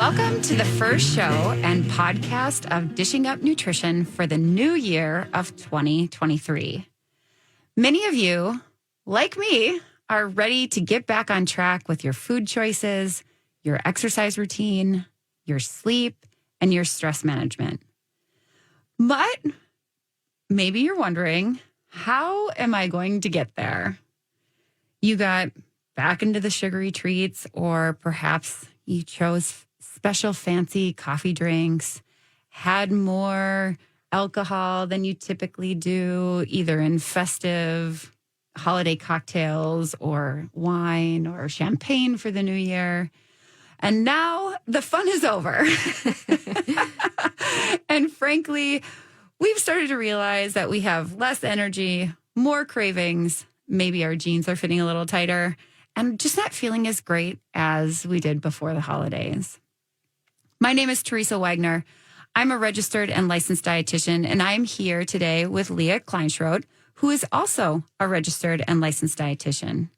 Welcome to the first show and podcast of Dishing Up Nutrition for the new year of 2023. Many of you, like me, are ready to get back on track with your food choices, your exercise routine, your sleep, and your stress management. But maybe you're wondering, how am I going to get there? You got back into the sugary treats, or perhaps you chose special fancy coffee drinks, had more alcohol than you typically do, either in festive holiday cocktails or wine or champagne for the new year. And now the fun is over. And frankly, we've started to realize that we have less energy, more cravings. Maybe our jeans are fitting a little tighter and just not feeling as great as we did before the holidays. My name is Teresa Wagner. I'm a registered and licensed dietitian, and I'm here today with Leah Kleinschrodt, who is also a registered and licensed dietitian.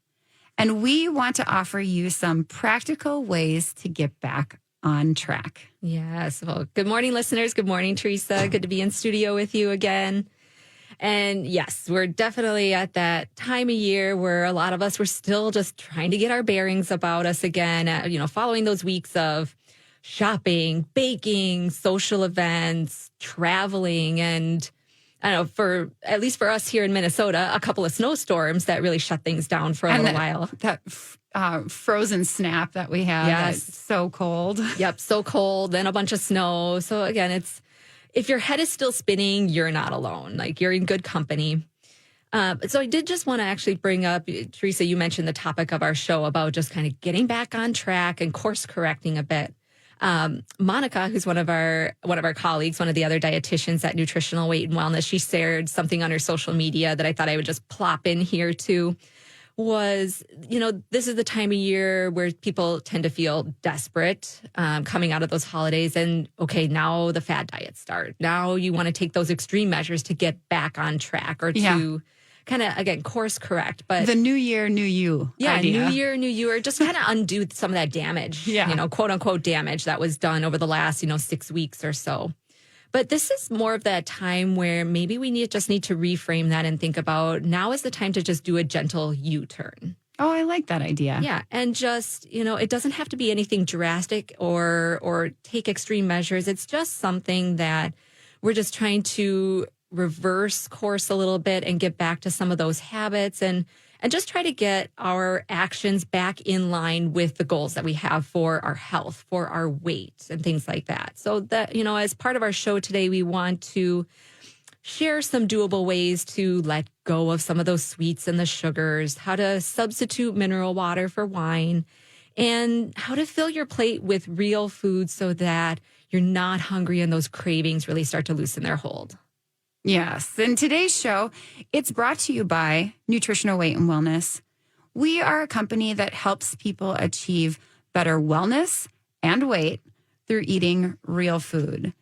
And we want to offer you some practical ways to get back on track. Yes. Well, good morning, listeners. Good morning, Teresa. Good to be in studio with you again. And yes, we're definitely at that time of year where a lot of us were still just trying to get our bearings about us again, following those weeks of shopping, baking, social events, traveling, and I don't know, at least for us here in Minnesota, a couple of snowstorms that really shut things down for a little while. That frozen snap that we had. Yes. So cold. Yep. So cold. Then a bunch of snow. So again, if your head is still spinning, you're not alone. Like, you're in good company. So I did just want to actually bring up, Teresa, you mentioned the topic of our show about just kind of getting back on track and course correcting a bit. Monica, who's one of our colleagues, one of the other dietitians at Nutritional Weight and Wellness, she shared something on her social media that I thought I would just plop in here too. Was, this is the time of year where people tend to feel desperate coming out of those holidays. And okay, now the fad diets start. Now you want to take those extreme measures to get back on track or to kind of, again, course correct. But the new year, new you. Yeah, idea. new year, new you, or just kind of undo some of that damage, quote unquote damage that was done over the last, 6 weeks or so. But this is more of that time where maybe we just need to reframe that and think about, now is the time to just do a gentle U-turn. Oh, I like that idea. Yeah. And just, it doesn't have to be anything drastic or take extreme measures. It's just something that we're just trying to reverse course a little bit and get back to some of those habits and just try to get our actions back in line with the goals that we have for our health, for our weight, and things like that. So that, as part of our show today, we want to share some doable ways to let go of some of those sweets and the sugars, how to substitute mineral water for wine, and how to fill your plate with real food so that you're not hungry and those cravings really start to loosen their hold. Yes. In today's show, it's brought to you by Nutritional Weight and Wellness. We are a company that helps people achieve better wellness and weight through eating real food.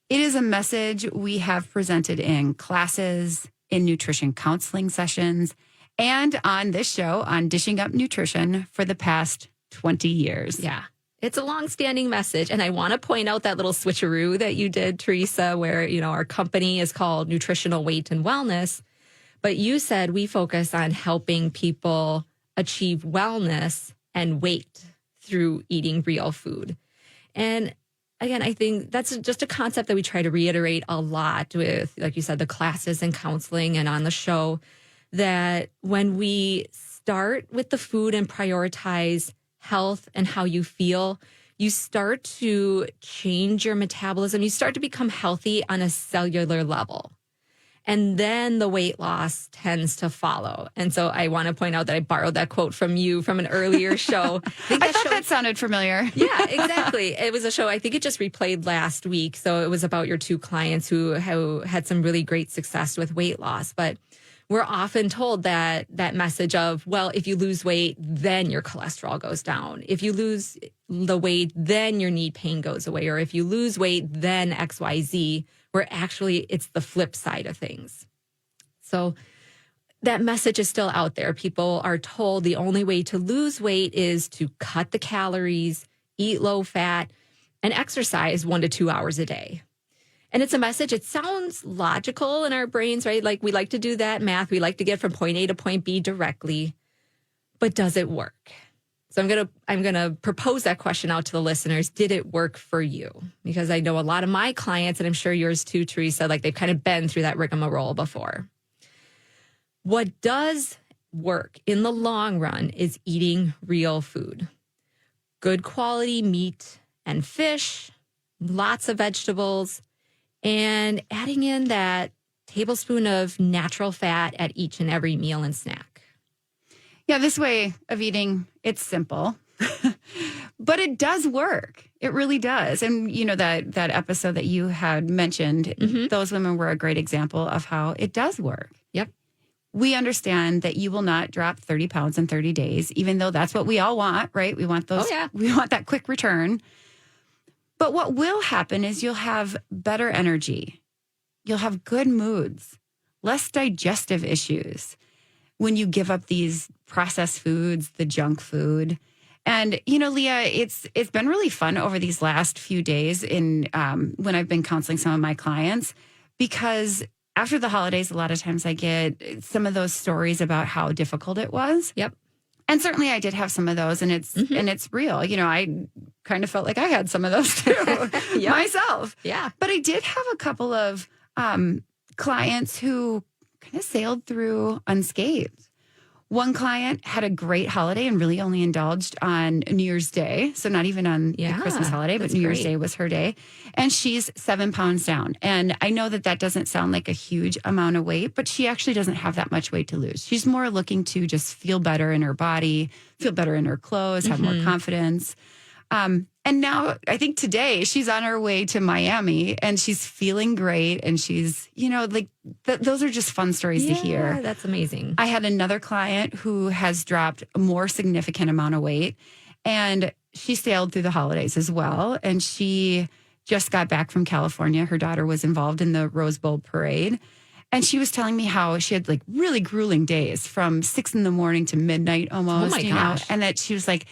It is a message we have presented in classes, in nutrition counseling sessions, and on this show on Dishing Up Nutrition for the past 20 years. Yeah. It's a long-standing message. And I want to point out that little switcheroo that you did, Teresa, where, our company is called Nutritional Weight and Wellness. But you said we focus on helping people achieve wellness and weight through eating real food. And again, I think that's just a concept that we try to reiterate a lot with, like you said, the classes and counseling and on the show, that when we start with the food and prioritize health and how you feel, you start to change your metabolism. You start to become healthy on a cellular level. And then the weight loss tends to follow. And so I want to point out that I borrowed that quote from you from an earlier show. I thought that sounded familiar. Yeah, exactly. It was a show, I think it just replayed last week. So it was about your two clients who had some really great success with weight loss. But we're often told that message of, well, if you lose weight, then your cholesterol goes down. If you lose the weight, then your knee pain goes away. Or if you lose weight, then XYZ, where actually it's the flip side of things. So that message is still out there. People are told the only way to lose weight is to cut the calories, eat low fat, and exercise 1 to 2 hours a day. And it's a message. It sounds logical in our brains, right? Like we like to do that math. We like to get from point A to point B directly. But does it work? So I'm gonna propose that question out to the listeners. Did it work for you? Because I know a lot of my clients, and I'm sure yours too, Teresa, like they've kind of been through that rigmarole before. What does work in the long run is eating real food. Good quality meat and fish, lots of vegetables, and adding in that tablespoon of natural fat at each and every meal and snack. Yeah, this way of eating, it's simple, but it does work. It really does. And you know, that episode that you had mentioned, those women were a great example of how it does work. Yep. We understand that you will not drop 30 pounds in 30 days, even though that's what we all want, right? We want those. Oh, yeah. We want that quick return. But what will happen is you'll have better energy. You'll have good moods, less digestive issues when you give up these processed foods, the junk food. And, you know, Leah, it's been really fun over these last few days in when I've been counseling some of my clients, because after the holidays, a lot of times I get some of those stories about how difficult it was. Yep. And certainly I did have some of those, and it's real. You know, I kind of felt like I had some of those too myself. Yeah. But I did have a couple of clients who kind of sailed through unscathed. One client had a great holiday and really only indulged on New Year's Day. So not even on the Christmas holiday, but New Year's Day was her day. And she's 7 pounds down. And I know that doesn't sound like a huge amount of weight, but she actually doesn't have that much weight to lose. She's more looking to just feel better in her body, feel better in her clothes, have more confidence. And now I think today she's on her way to Miami and she's feeling great. And she's, you know, like those are just fun stories to hear. Yeah, that's amazing. I had another client who has dropped a more significant amount of weight, and she sailed through the holidays as well. And she just got back from California. Her daughter was involved in the Rose Bowl parade. And she was telling me how she had like really grueling days from 6 a.m. to midnight almost. Oh my gosh. And that she was like,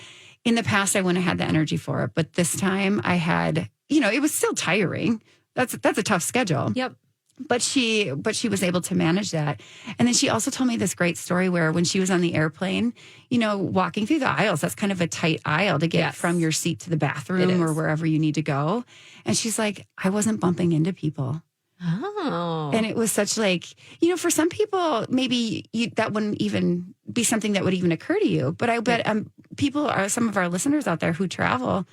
in the past, I wouldn't have had the energy for it. But this time I had, you know, it was still tiring. That's a tough schedule. Yep. But she was able to manage that. And then she also told me this great story where when she was on the airplane, you know, walking through the aisles, that's kind of a tight aisle to get from your seat to the bathroom or wherever you need to go. And she's like, I wasn't bumping into people. Oh. And it was such like, you know, for some people, maybe that wouldn't even be something that would even occur to you. But I bet some of our listeners out there who travel,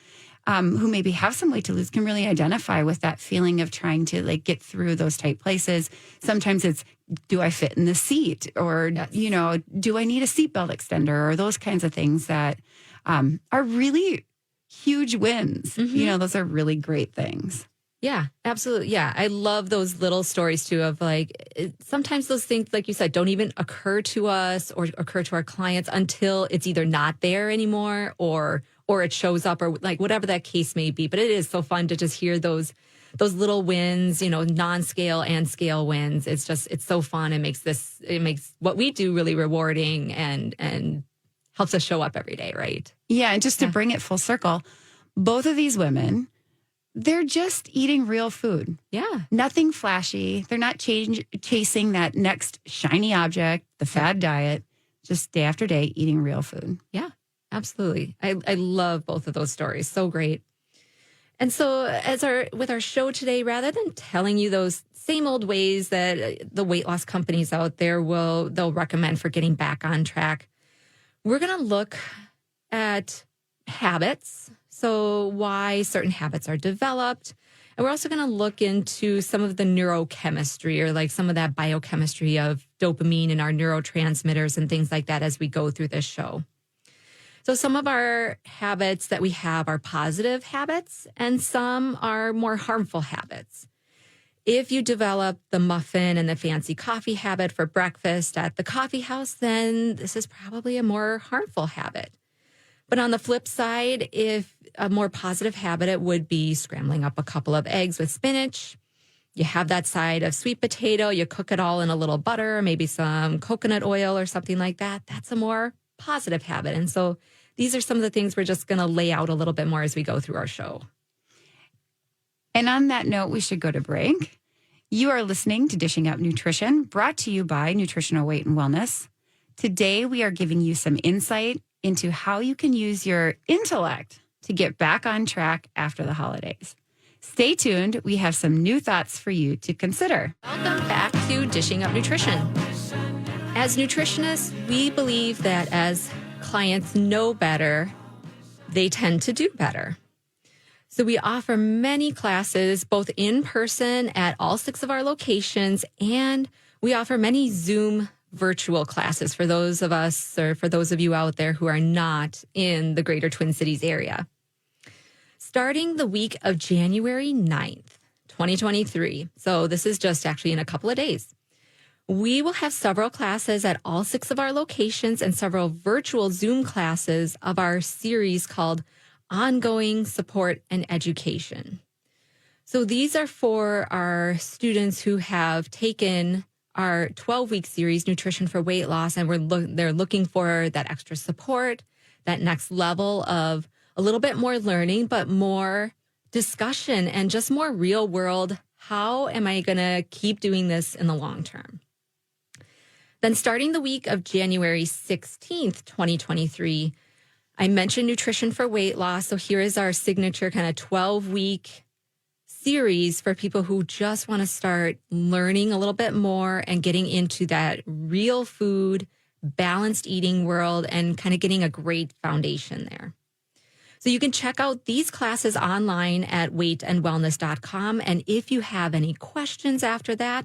who maybe have some weight to lose, can really identify with that feeling of trying to like get through those tight places. Sometimes it's, do I fit in the seat? Or, you know, do I need a seatbelt extender? Or those kinds of things that are really huge wins. You know, those are really great things. Yeah, absolutely. Yeah. I love those little stories too of like, sometimes those things, like you said, don't even occur to us or occur to our clients until it's either not there anymore or it shows up or like whatever that case may be. But it is so fun to just hear those little wins, you know, non-scale and scale wins. It's so fun. It makes what we do really rewarding and helps us show up every day. Right. Yeah. And just to bring it full circle, both of these women, they're just eating real food. Yeah. Nothing flashy. They're not chasing that next shiny object, the fad diet, just day after day eating real food. Yeah, absolutely. I love both of those stories. So great. And so with our show today, rather than telling you those same old ways that the weight loss companies out there they'll recommend for getting back on track, we're going to look at habits. So why certain habits are developed. And we're also going to look into some of the neurochemistry or like some of that biochemistry of dopamine and our neurotransmitters and things like that as we go through this show. So some of our habits that we have are positive habits and some are more harmful habits. If you develop the muffin and the fancy coffee habit for breakfast at the coffee house, then this is probably a more harmful habit. But on the flip side, if a more positive habit, it would be scrambling up a couple of eggs with spinach. You have that side of sweet potato. You cook it all in a little butter, maybe some coconut oil or something like that. That's a more positive habit. And so these are some of the things we're just going to lay out a little bit more as we go through our show. And on that note, we should go to break. You are listening to Dishing Up Nutrition, brought to you by Nutritional Weight and Wellness. Today, we are giving you some insight into how you can use your intellect to get back on track after the holidays. Stay tuned. We have some new thoughts for you to consider. Welcome back to Dishing Up Nutrition. As nutritionists, we believe that as clients know better, they tend to do better. So we offer many classes, both in person at all 6 of our locations, and we offer many Zoom virtual classes for those of us, or for those of you out there who are not in the greater Twin Cities area. Starting the week of January 9th, 2023, so this is just actually in a couple of days, we will have several classes at all 6 of our locations and several virtual Zoom classes of our series called Ongoing Support and Education. So these are for our students who have taken our 12-week series, Nutrition for Weight Loss, and they're looking for that extra support, that next level of a little bit more learning, but more discussion and just more real world. How am I going to keep doing this in the long term? Then starting the week of January 16th, 2023, I mentioned Nutrition for Weight Loss. So here is our signature kind of 12-week series for people who just want to start learning a little bit more and getting into that real food, balanced eating world and kind of getting a great foundation there. So you can check out these classes online at weightandwellness.com. And if you have any questions after that,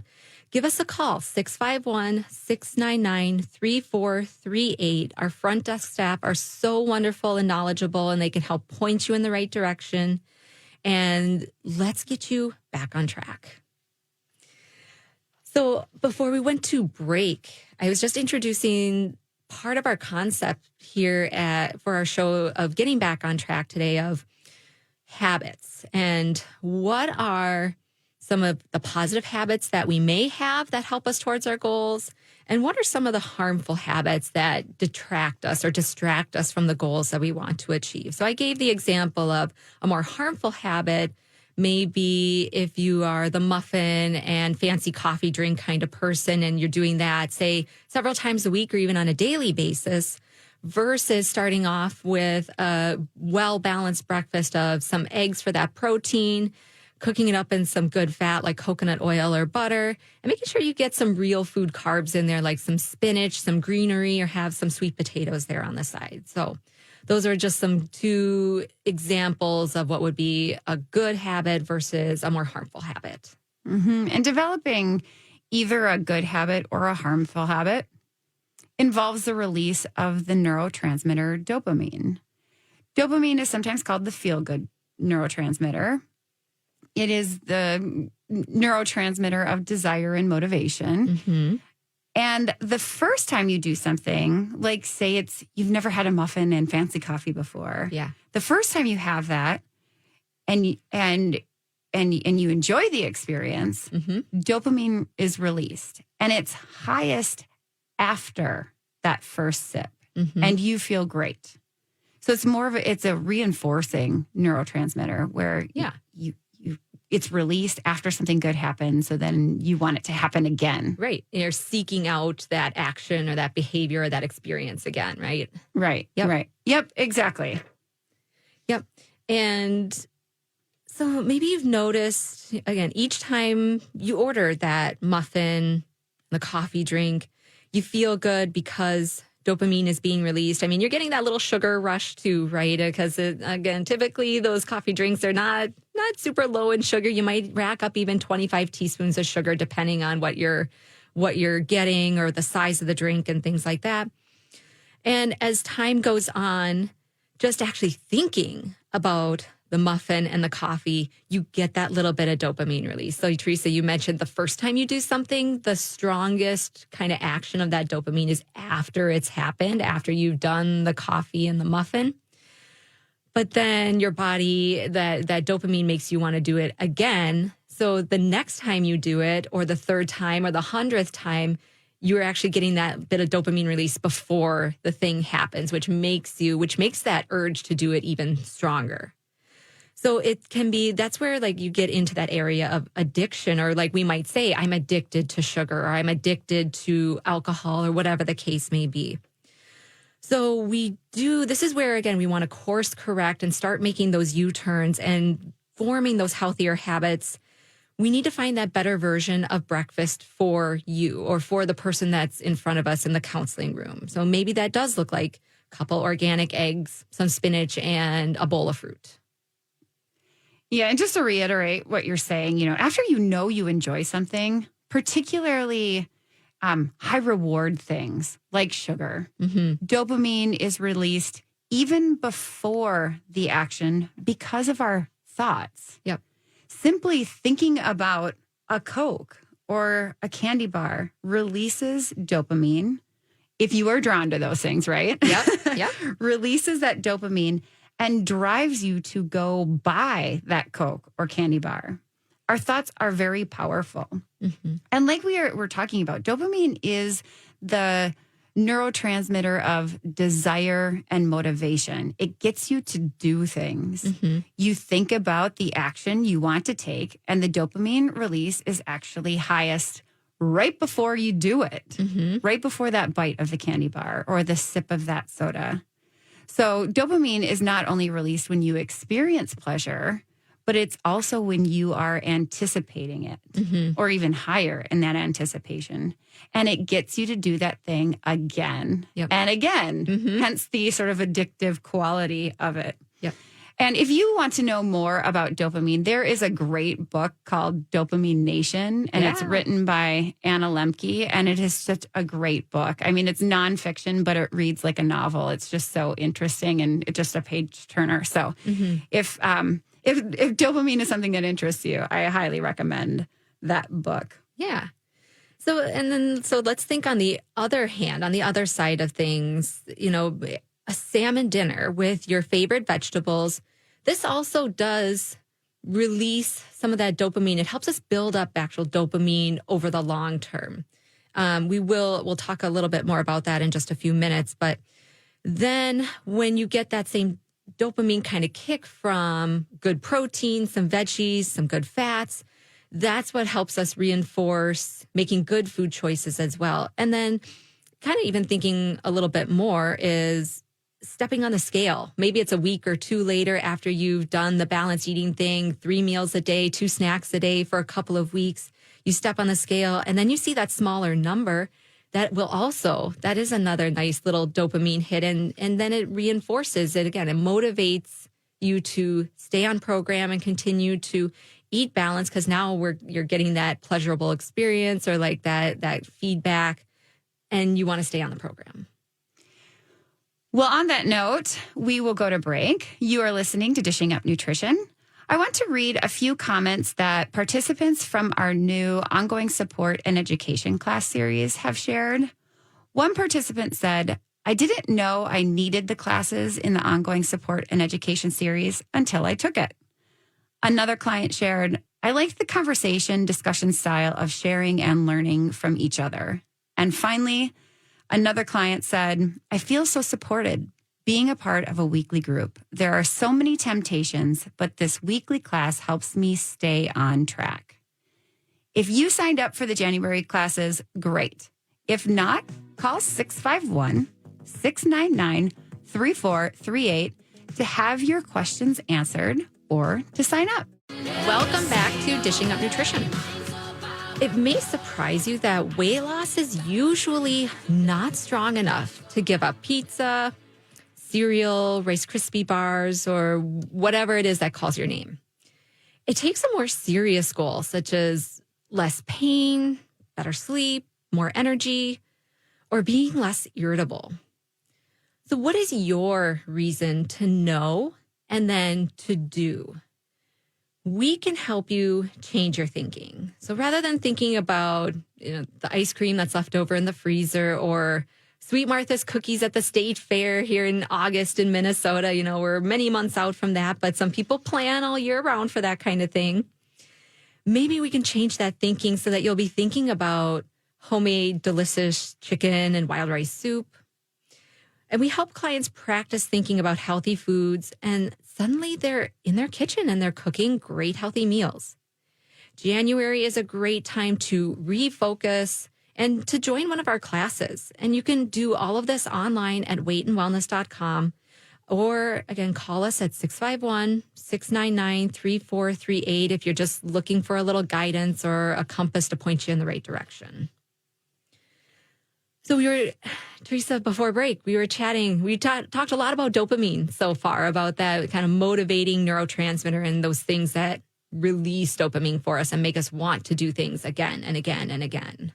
give us a call, 651-699-3438. Our front desk staff are so wonderful and knowledgeable, and they can help point you in the right direction. And let's get you back on track. So before we went to break, I was just introducing part of our concept here for our show of getting back on track today of habits, and what are some of the positive habits that we may have that help us towards our goals, and what are some of the harmful habits that detract us or distract us from the goals that we want to achieve. So I gave the example of a more harmful habit. Maybe if you are the muffin and fancy coffee drink kind of person and you're doing that, say, several times a week or even on a daily basis, versus starting off with a well-balanced breakfast of some eggs for that protein, cooking it up in some good fat like coconut oil or butter, and making sure you get some real food carbs in there like some spinach, some greenery, or have some sweet potatoes there on the side. So those are just some 2 examples of what would be a good habit versus a more harmful habit. Mm-hmm. And developing either a good habit or a harmful habit involves the release of the neurotransmitter dopamine. Dopamine is sometimes called the feel-good neurotransmitter. It is the neurotransmitter of desire and motivation. Mm-hmm. And the first time you do something, like say you've never had a muffin and fancy coffee before. Yeah. The first time you have that and you enjoy the experience, Mm-hmm. dopamine is released, and it's highest after that first sip, Mm-hmm. and you feel great. So it's a reinforcing neurotransmitter where it's released after something good happens. So then you want it to happen again. Right. You're seeking out that action or that behavior or that experience again, right? Right. Yep. Right. Yep. Exactly. Yep. And so maybe you've noticed, again, each time you order that muffin, the coffee drink, you feel good because dopamine is being released. I mean, you're getting that little sugar rush too, right? Because again, typically those coffee drinks are not super low in sugar. You might rack up even 25 teaspoons of sugar, depending on what you're getting or the size of the drink and things like that. And as time goes on, just actually thinking about the muffin and the coffee, you get that little bit of dopamine release. So Teresa, you mentioned the first time you do something, the strongest kind of action of that dopamine is after it's happened, after you've done the coffee and the muffin. But then your body, that dopamine makes you want to do it again. So the next time you do it, or the third time or the 100th time, you're actually getting that bit of dopamine release before the thing happens, which makes that urge to do it even stronger. So it can be, that's where like you get into that area of addiction, or like we might say, I'm addicted to sugar, or I'm addicted to alcohol, or whatever the case may be. So this is where, again, we want to course correct and start making those U-turns and forming those healthier habits. We need to find that better version of breakfast for you or for the person that's in front of us in the counseling room. So maybe that does look like a couple organic eggs, some spinach, and a bowl of fruit. Yeah, and just to reiterate what you're saying, after you enjoy something, particularly high reward things like sugar, dopamine is released even before the action because of our thoughts. Yep. Simply thinking about a Coke or a candy bar releases dopamine. If you are drawn to those things, right? Yep. Releases that dopamine and drives you to go buy that Coke or candy bar. Our thoughts are very powerful. And like we're talking about, dopamine is the neurotransmitter of desire and motivation. It gets you to do things. You think about the action you want to take, and the dopamine release is actually highest right before you do it, right before that bite of the candy bar or the sip of that soda. So dopamine is not only released when you experience pleasure, but it's also when you are anticipating it or even higher in that anticipation. And it gets you to do that thing again and again, hence the sort of addictive quality of it. Yep. And if you want to know more about dopamine, there is a great book called Dopamine Nation, and it's written by Anna Lemke, and it is such a great book. I mean, it's nonfiction, but it reads like a novel. It's just so interesting and it's just a page turner. So if dopamine is something that interests you, I highly recommend that book. Yeah. So let's think on the other hand, on the other side of things, a salmon dinner with your favorite vegetables. This also does release some of that dopamine. It helps us build up actual dopamine over the long term. We'll talk a little bit more about that in just a few minutes. But then when you get that same dopamine kind of kick from good protein, some veggies, some good fats, that's what helps us reinforce making good food choices as well. And then kind of even thinking a little bit more is stepping on the scale. Maybe it's a week or two later after you've done the balanced eating thing, 3 meals a day, 2 snacks a day for a couple of weeks. You step on the scale and then you see that smaller number. That is another nice little dopamine hit. And then it reinforces it again. It motivates you to stay on program and continue to eat balanced, because now you're getting that pleasurable experience or like that feedback, and you want to stay on the program. Well, on that note, we will go to break. You are listening to Dishing Up Nutrition. I want to read a few comments that participants from our new ongoing support and education class series have shared. One participant said, I didn't know I needed the classes in the ongoing support and education series until I took it. Another client shared, I liked the conversation discussion style of sharing and learning from each other. And finally, another client said, I feel so supported being a part of a weekly group. There are so many temptations, but this weekly class helps me stay on track. If you signed up for the January classes, great. If not, call 651-699-3438 to have your questions answered or to sign up. Welcome back to Dishing Up Nutrition. It may surprise you that weight loss is usually not strong enough to give up pizza, cereal, Rice Krispie bars, or whatever it is that calls your name. It takes a more serious goal, such as less pain, better sleep, more energy, or being less irritable. So what is your reason to know and then to do? We can help you change your thinking. So rather than thinking about the ice cream that's left over in the freezer or Sweet Martha's cookies at the state fair here in August in Minnesota, we're many months out from that, but some people plan all year round for that kind of thing. Maybe we can change that thinking so that you'll be thinking about homemade, delicious chicken and wild rice soup. And we help clients practice thinking about healthy foods and suddenly they're in their kitchen and they're cooking great, healthy meals. January is a great time to refocus and to join one of our classes. And you can do all of this online at weightandwellness.com. Or again, call us at 651-699-3438 if you're just looking for a little guidance or a compass to point you in the right direction. So Teresa, before break, we were chatting. We talked a lot about dopamine so far, about that kind of motivating neurotransmitter and those things that release dopamine for us and make us want to do things again and again and again.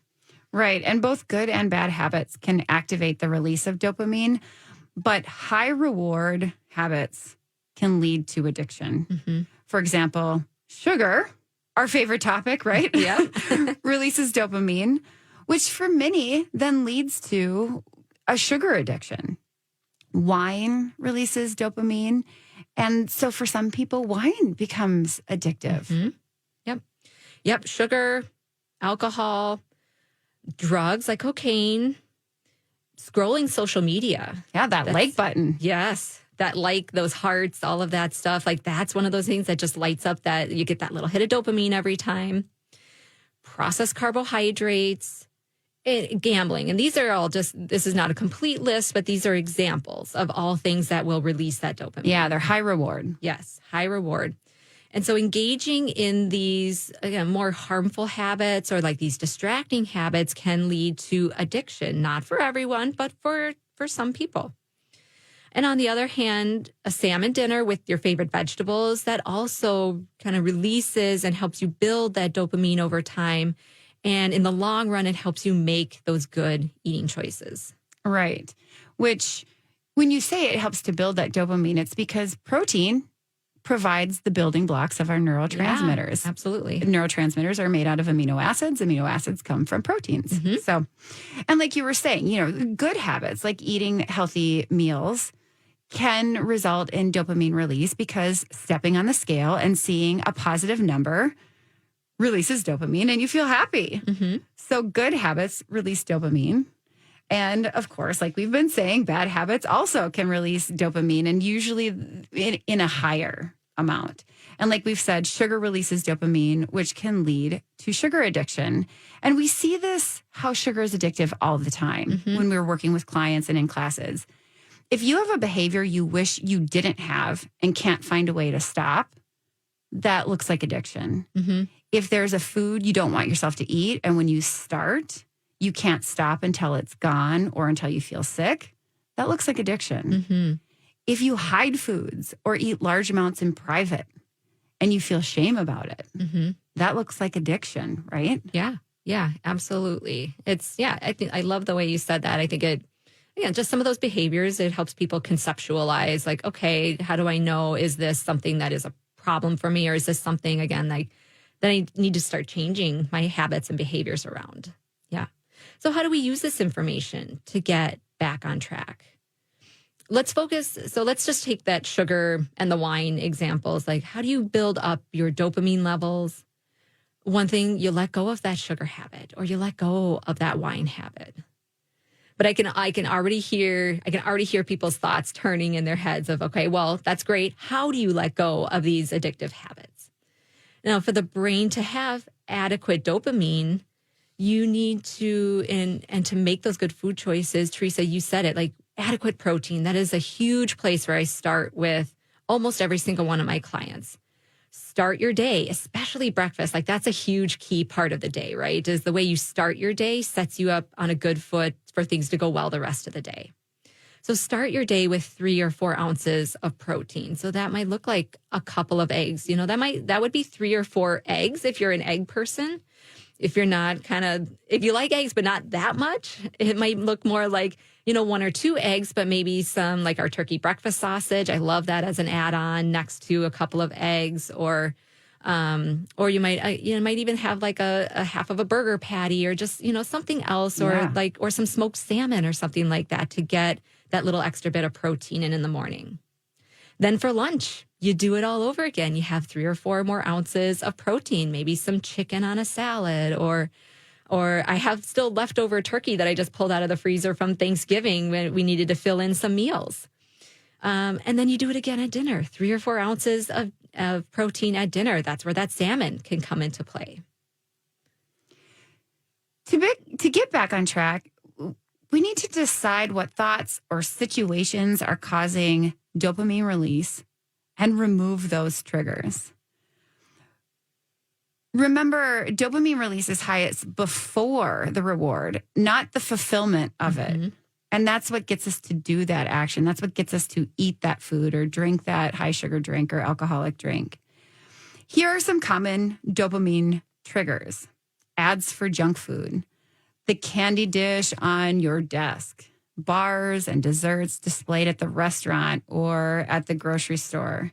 Right. And both good and bad habits can activate the release of dopamine. But high reward habits can lead to addiction. Mm-hmm. For example, sugar, our favorite topic, right? Yeah. Releases dopamine, which for many then leads to a sugar addiction. Wine releases dopamine. And so for some people, wine becomes addictive. Mm-hmm. Yep. Sugar, alcohol, drugs like cocaine, scrolling social media. Yeah, that's like button. Yes. That like, those hearts, all of that stuff. Like that's one of those things that just lights up, that you get that little hit of dopamine every time. Processed carbohydrates, and gambling. And these are all this is not a complete list, but these are examples of all things that will release that dopamine. Yeah, they're high reward. Yes, high reward. And so engaging in these, again, more harmful habits or like these distracting habits can lead to addiction, not for everyone, but for some people. And on the other hand, a salmon dinner with your favorite vegetables, that also kind of releases and helps you build that dopamine over time. And in the long run, it helps you make those good eating choices. Right. Which, when you say it helps to build that dopamine, it's because protein provides the building blocks of our neurotransmitters. Yeah, absolutely. Neurotransmitters are made out of amino acids. Amino acids come from proteins. Mm-hmm. So, and like you were saying, good habits like eating healthy meals can result in dopamine release, because stepping on the scale and seeing a positive number releases dopamine and you feel happy. Mm-hmm. So good habits release dopamine. And of course, like we've been saying, bad habits also can release dopamine, and usually in a higher amount. And like we've said, sugar releases dopamine, which can lead to sugar addiction. And we see this, how sugar is addictive all the time when we're working with clients and in classes. If you have a behavior you wish you didn't have and can't find a way to stop, that looks like addiction. Mm-hmm. If there's a food you don't want yourself to eat, and when you start, you can't stop until it's gone or until you feel sick, that looks like addiction. Mm-hmm. If you hide foods or eat large amounts in private and you feel shame about it, that looks like addiction, right? Yeah, absolutely. I love the way you said that. I think just some of those behaviors, it helps people conceptualize like, okay, how do I know, is this something that is a problem for me? Or is this something, again, that I need to start changing my habits and behaviors around? Yeah. So how do we use this information to get back on track? Let's focus. So let's just take that sugar and the wine examples. Like, how do you build up your dopamine levels? One thing, you let go of that sugar habit, or you let go of that wine habit. But I can already hear people's thoughts turning in their heads of, okay, well, that's great. How do you let go of these addictive habits? Now, for the brain to have adequate dopamine, you need to, and to make those good food choices, Teresa, you said it, like adequate protein. That is a huge place where I start with almost every single one of my clients. Start your day, especially breakfast. Like that's a huge key part of the day, right? Is the way you start your day sets you up on a good foot for things to go well the rest of the day. So start your day with 3 or 4 ounces of protein. So that might look like a couple of eggs. That would be 3 or 4 eggs if you're an egg person. If you're not if you like eggs, but not that much, it might look more like, 1 or 2 eggs, but maybe some like our turkey breakfast sausage. I love that as an add-on next to a couple of eggs, or you might even have like a half of a burger patty, or just, something else, or some smoked salmon or something like that to get that little extra bit of protein in the morning. Then for lunch, you do it all over again. You have 3 or 4 more ounces of protein, maybe some chicken on a salad, or I have still leftover turkey that I just pulled out of the freezer from Thanksgiving when we needed to fill in some meals. And then you do it again at dinner, 3 or 4 ounces of protein at dinner. That's where that salmon can come into play. To get back on track, we need to decide what thoughts or situations are causing dopamine release and remove those triggers. Remember, dopamine release is highest before the reward, not the fulfillment of it. And that's what gets us to do that action. That's what gets us to eat that food or drink that high sugar drink or alcoholic drink. Here are some common dopamine triggers. Ads for junk food, the candy dish on your desk, bars and desserts displayed at the restaurant or at the grocery store,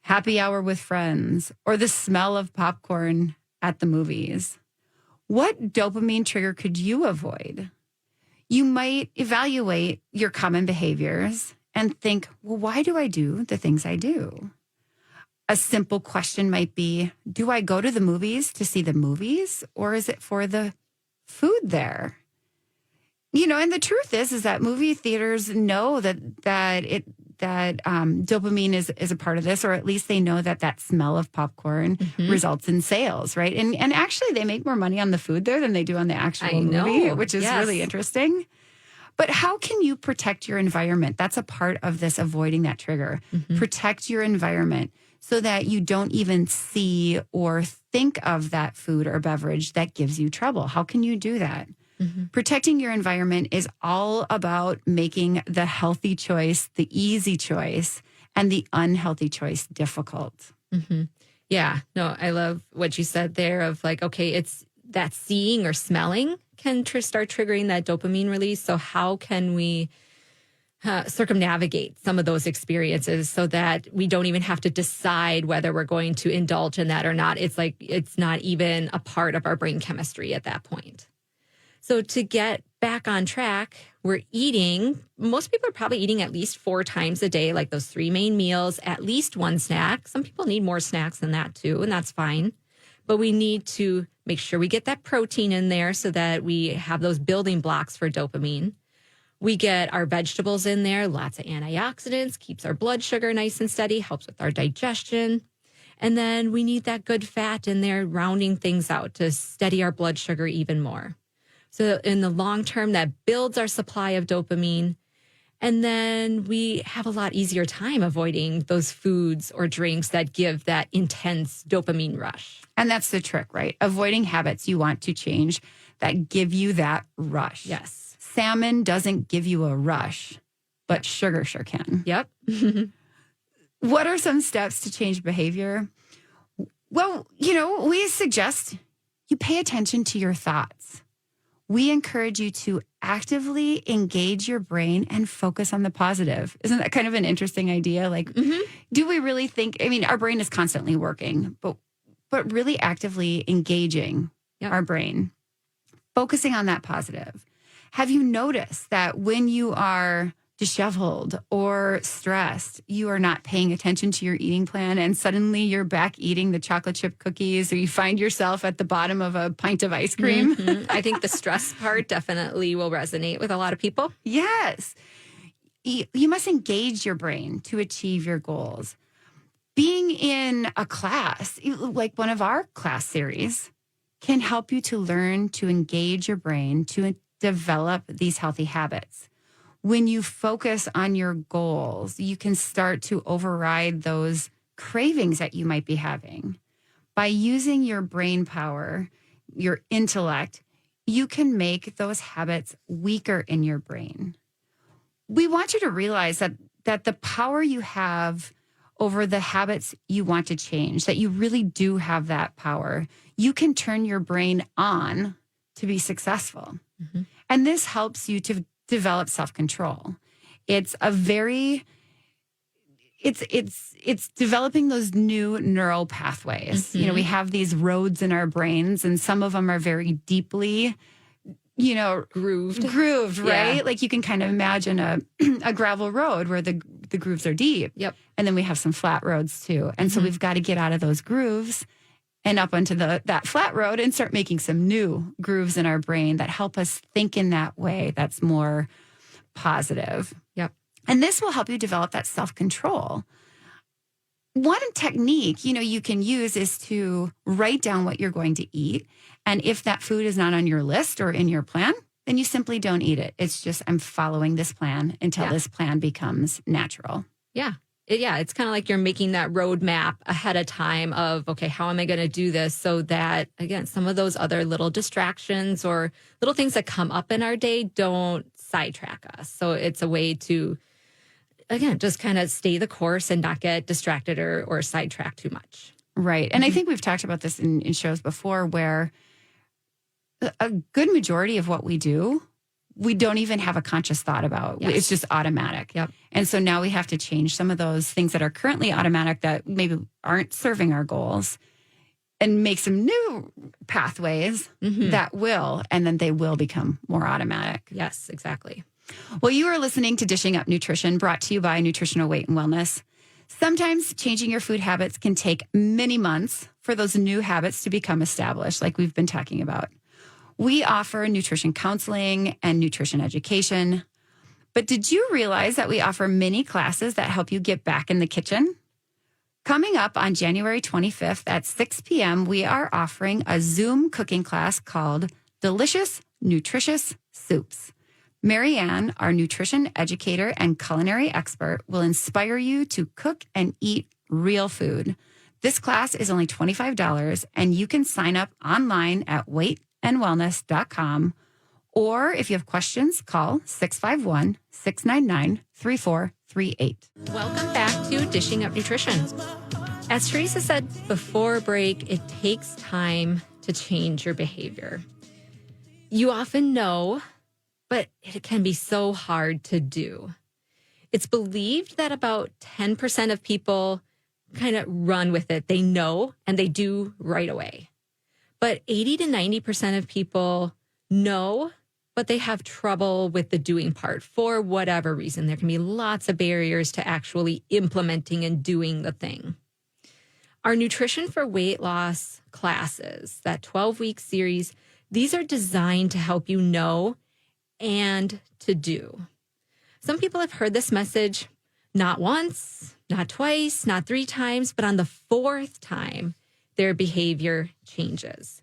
happy hour with friends, or the smell of popcorn at the movies. What dopamine trigger could you avoid? You might evaluate your common behaviors and think, well, why do I do the things I do? A simple question might be, do I go to the movies to see the movies, or is it for the food there? And the truth is that movie theaters know that dopamine is a part of this, or at least they know that smell of popcorn results in sales, right? And actually, they make more money on the food there than they do on the actual movie, which is really interesting. But how can you protect your environment? That's a part of this avoiding that trigger. Protect your environment so that you don't even see or think of that food or beverage that gives you trouble. How can you do that? Protecting your environment is all about making the healthy choice the easy choice and the unhealthy choice difficult. Yeah, no, I love what you said there of like, okay, it's that seeing or smelling can start triggering that dopamine release. So how can we circumnavigate some of those experiences so that we don't even have to decide whether we're going to indulge in that or not? It's like, it's not even a part of our brain chemistry at that point. So to get back on track, we're eating, most people are probably eating at least 4 times a day, like those 3 main meals, at least 1 snack. Some people need more snacks than that too, and that's fine. But we need to make sure we get that protein in there so that we have those building blocks for dopamine. We get our vegetables in there, lots of antioxidants, keeps our blood sugar nice and steady, helps with our digestion. And then we need that good fat in there, rounding things out to steady our blood sugar even more. So in the long term, that builds our supply of dopamine. And then we have a lot easier time avoiding those foods or drinks that give that intense dopamine rush. And that's the trick, right? Avoiding habits you want to change that give you that rush. Yes. Salmon doesn't give you a rush, but sugar sure can. Yep. What are some steps to change behavior? Well, we suggest you pay attention to your thoughts. We encourage you to actively engage your brain and focus on the positive. Isn't that kind of an interesting idea? Like, do we really think, our brain is constantly working, but really actively engaging our brain, focusing on that positive. Have you noticed that when you are disheveled or stressed, you are not paying attention to your eating plan and suddenly you're back eating the chocolate chip cookies, or you find yourself at the bottom of a pint of ice cream? I think the stress part definitely will resonate with a lot of people. Yes. You must engage your brain to achieve your goals. Being in a class, like one of our class series, can help you to learn to engage your brain to develop these healthy habits. When you focus on your goals, you can start to override those cravings that you might be having. By using your brain power, your intellect, you can make those habits weaker in your brain. We want you to realize that the power you have over the habits you want to change, that you really do have that power. You can turn your brain on to be successful. And this helps you to develop self-control. It's developing those new neural pathways. We have these roads in our brains, and some of them are very deeply, grooved, right? Yeah. Like you can kind of imagine a gravel road where the grooves are deep. Yep. And then we have some flat roads too. And so we've got to get out of those grooves and up onto that flat road and start making some new grooves in our brain that help us think in that way that's more positive. Yep. And this will help you develop that self-control. One technique, you can use is to write down what you're going to eat. And if that food is not on your list or in your plan, then you simply don't eat it. It's just, I'm following this plan until this plan becomes natural. Yeah. It's kind of like you're making that roadmap ahead of time of, okay, how am I going to do this so that, again, some of those other little distractions or little things that come up in our day don't sidetrack us. So it's a way to, again, just kind of stay the course and not get distracted or sidetracked too much. Right. And I think we've talked about this in shows before where a good majority of what we do, we don't even have a conscious thought about. Yes. It's just automatic. Yep. And so now we have to change some of those things that are currently automatic that maybe aren't serving our goals and make some new pathways that will, and then they will become more automatic. Yes, exactly. Well, you are listening to Dishing Up Nutrition, brought to you by Nutritional Weight and Wellness. Sometimes changing your food habits can take many months for those new habits to become established, like we've been talking about. We offer nutrition counseling and nutrition education. But did you realize that we offer mini classes that help you get back in the kitchen? Coming up on January 25th at 6 p.m., we are offering a Zoom cooking class called Delicious Nutritious Soups. Marianne, our nutrition educator and culinary expert, will inspire you to cook and eat real food. This class is only $25, and you can sign up online at weightandwellness.com. Or if you have questions, call 651-699-3438. Welcome back to Dishing Up Nutrition. As Teresa said before break, it takes time to change your behavior. You often know, but it can be so hard to do. It's believed that about 10% of people kind of run with it. They know and they do right away. But 80 to 90% of people know, but they have trouble with the doing part for whatever reason. There can be lots of barriers to actually implementing and doing the thing. Our Nutrition for Weight Loss classes, that 12-week series, these are designed to help you know and to do. Some people have heard this message not once, not twice, not 3 times, but on the 4th time, their behavior changes.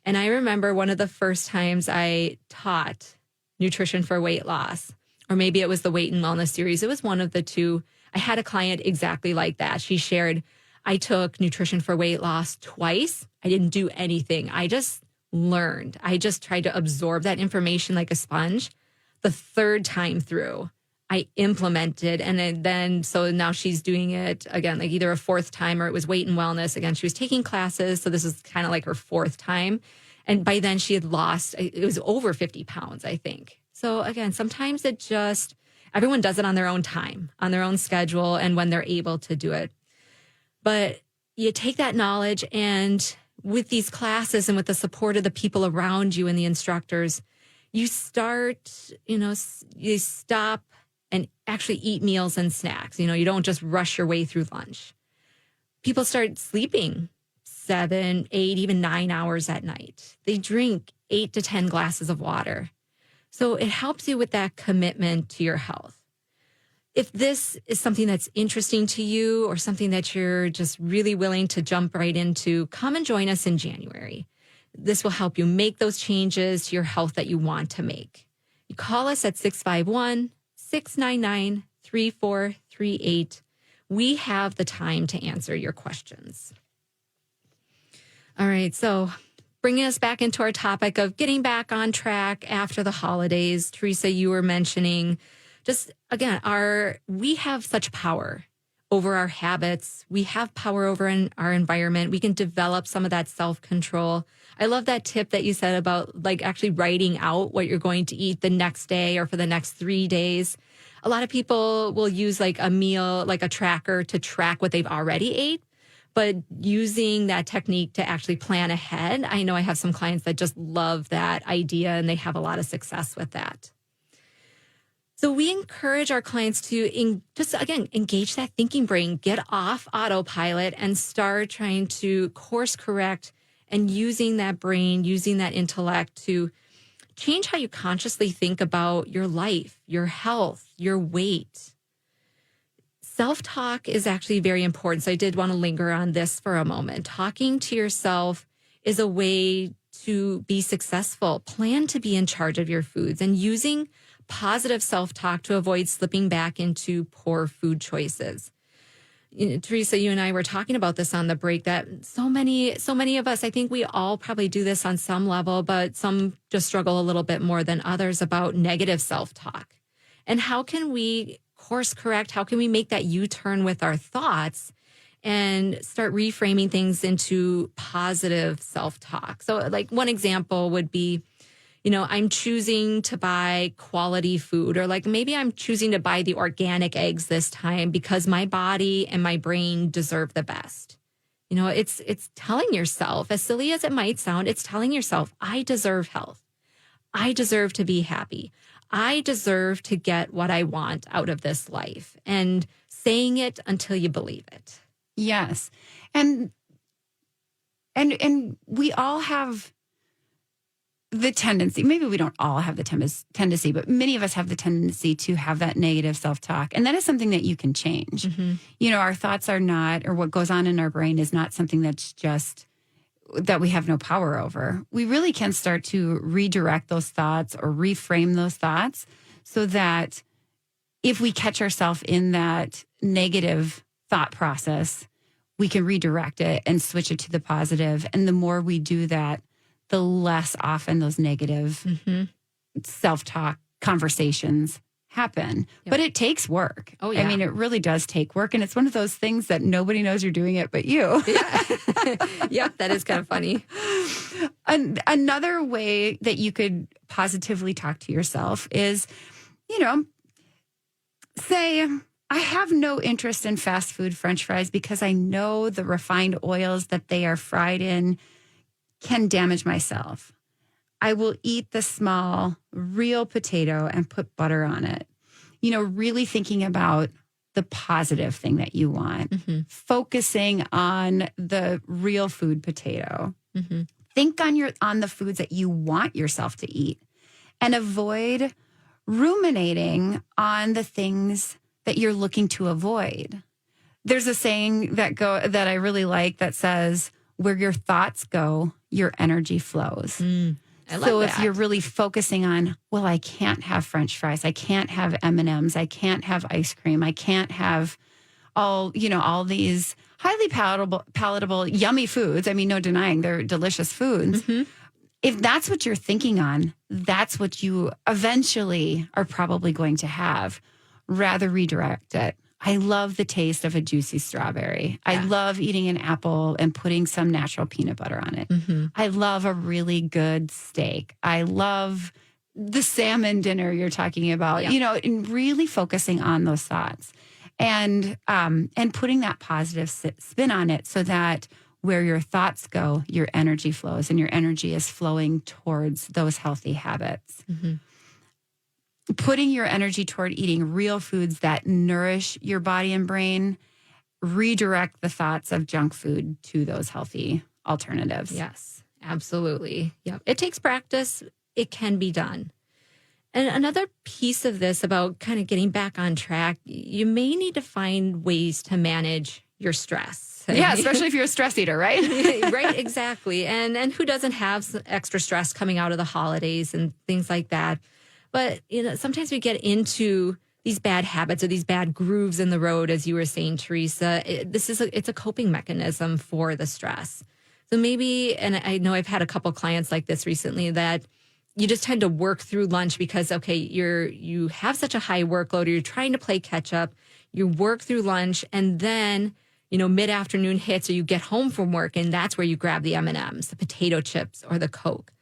And I remember one of the first times I taught Nutrition for Weight Loss, or maybe it was the Weight and Wellness series. It was one of the two. I had a client exactly like that. She shared, I took Nutrition for Weight Loss twice. I didn't do anything. I just learned. I just tried to absorb that information like a sponge. The 3rd time through, I implemented. And then so now she's doing it again, like either a 4th time or it was Weight and Wellness. Again, she was taking classes. So this is kind of like her 4th time. And by then she had lost, it was over 50 pounds, I think. So again, sometimes everyone does it on their own time, on their own schedule, and when they're able to do it. But you take that knowledge, and with these classes and with the support of the people around you and the instructors, you start, you stop and actually eat meals and snacks. You don't just rush your way through lunch. People start sleeping 7, 8, even 9 hours at night. They drink 8 to 10 glasses of water. So it helps you with that commitment to your health. If this is something that's interesting to you or something that you're just really willing to jump right into, come and join us in January. This will help you make those changes to your health that you want to make. You call us at 651-699-3438. We have the time to answer your questions. All right, so bringing us back into our topic of getting back on track after the holidays, Teresa, you were mentioning just, again, we have such power over our habits. We have power over our environment. We can develop some of that self-control. I love that tip that you said about like actually writing out what you're going to eat the next day or for the next 3 days. A lot of people will use like a meal, like a tracker to track what they've already ate. But using that technique to actually plan ahead, I know I have some clients that just love that idea and they have a lot of success with that. So we encourage our clients to engage that thinking brain, get off autopilot and start trying to course correct and using that brain, using that intellect to change how you consciously think about your life, your health, your weight. Self-talk is actually very important. So I did want to linger on this for a moment. Talking to yourself is a way to be successful. Plan to be in charge of your foods and using positive self-talk to avoid slipping back into poor food choices. Teresa, you and I were talking about this on the break, that so many of us, I think we all probably do this on some level, but some just struggle a little bit more than others about negative self-talk. And how can we course correct? How can we make that U-turn with our thoughts and start reframing things into positive self-talk? So like one example would be, I'm choosing to buy quality food, or like maybe I'm choosing to buy the organic eggs this time because my body and my brain deserve the best. It's telling yourself, as silly as it might sound, it's telling yourself, I deserve health. I deserve to be happy. I deserve to get what I want out of this life, and saying it until you believe it. Yes. And we all have the tendency, maybe we don't all have the tendency, but many of us have the tendency to have that negative self-talk. And that is something that you can change. Mm-hmm. Our thoughts are not, or what goes on in our brain is not something that's just that we have no power over. We really can start to redirect those thoughts or reframe those thoughts so that if we catch ourselves in that negative thought process, we can redirect it and switch it to the positive. And the more we do that, the less often those negative self-talk conversations happen. Yep. But it takes work. Oh, yeah. I mean, it really does take work. And it's one of those things that nobody knows you're doing it but you. Yeah. Yep, that is kind of funny. Another way that you could positively talk to yourself is, say, I have no interest in fast food French fries because I know the refined oils that they are fried in can damage myself. I will eat the small, real potato and put butter on it. Really thinking about the positive thing that you want, focusing on the real food potato. Mm-hmm. Think on the foods that you want yourself to eat, and avoid ruminating on the things that you're looking to avoid. There's a saying that I really like that says, where your thoughts go, your energy flows. I love that. If you're really focusing on, well, I can't have French fries, I can't have M&Ms, I can't have ice cream, I can't have all these highly palatable, yummy foods. I mean, no denying they're delicious foods. Mm-hmm. If that's what you're thinking on, that's what you eventually are probably going to have. Rather redirect it. I love the taste of a juicy strawberry. Yeah. I love eating an apple and putting some natural peanut butter on it. Mm-hmm. I love a really good steak. I love the salmon dinner you're talking about, and really focusing on those thoughts and putting that positive spin on it so that where your thoughts go, your energy flows, and your energy is flowing towards those healthy habits. Mm-hmm. Putting your energy toward eating real foods that nourish your body and brain, redirect the thoughts of junk food to those healthy alternatives. Yes, absolutely. Yep. It takes practice. It can be done. And another piece of this about kind of getting back on track, you may need to find ways to manage your stress. Yeah, especially if you're a stress eater, right? Right, exactly. And who doesn't have extra stress coming out of the holidays and things like that? But, sometimes we get into these bad habits or these bad grooves in the road, as you were saying, Teresa. It's a coping mechanism for the stress. So maybe, and I know I've had a couple clients like this recently, that you just tend to work through lunch because, okay, you have such a high workload, or you're trying to play catch up. You work through lunch, and then, mid-afternoon hits, or you get home from work, and that's where you grab the M&Ms, the potato chips, or the Coke.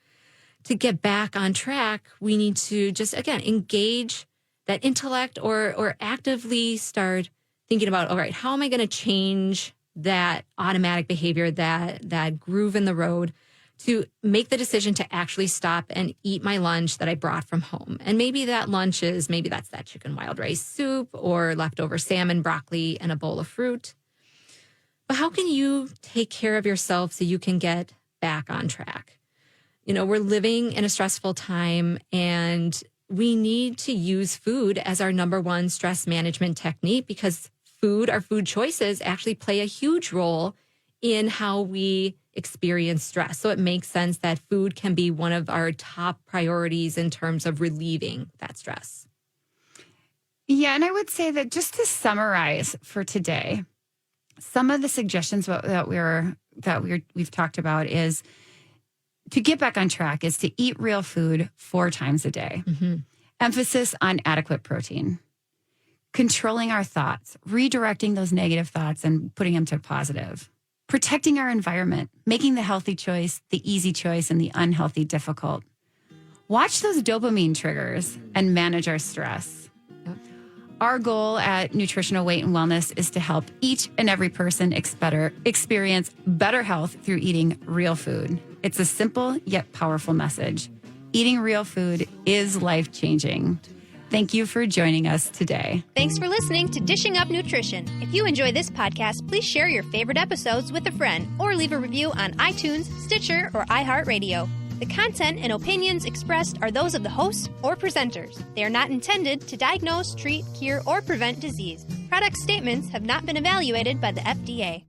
To get back on track, we need to just, again, engage that intellect or actively start thinking about, all right, how am I going to change that automatic behavior, that groove in the road, to make the decision to actually stop and eat my lunch that I brought from home. And maybe that lunch that's that chicken wild rice soup or leftover salmon, broccoli, and a bowl of fruit. But how can you take care of yourself so you can get back on track? We're living in a stressful time, and we need to use food as our number one stress management technique, because our food choices actually play a huge role in how we experience stress. So it makes sense that food can be one of our top priorities in terms of relieving that stress. Yeah, and I would say that just to summarize for today, some of the suggestions that we've talked about is to get back on track is to eat real food 4 times a day. Mm-hmm. Emphasis on adequate protein. Controlling our thoughts, redirecting those negative thoughts and putting them to positive. Protecting our environment, making the healthy choice the easy choice and the unhealthy difficult. Watch those dopamine triggers and manage our stress. Yep. Our goal at Nutritional Weight and Wellness is to help each and every person experience better health through eating real food. It's a simple yet powerful message. Eating real food is life-changing. Thank you for joining us today. Thanks for listening to Dishing Up Nutrition. If you enjoy this podcast, please share your favorite episodes with a friend or leave a review on iTunes, Stitcher, or iHeartRadio. The content and opinions expressed are those of the hosts or presenters. They are not intended to diagnose, treat, cure, or prevent disease. Product statements have not been evaluated by the FDA.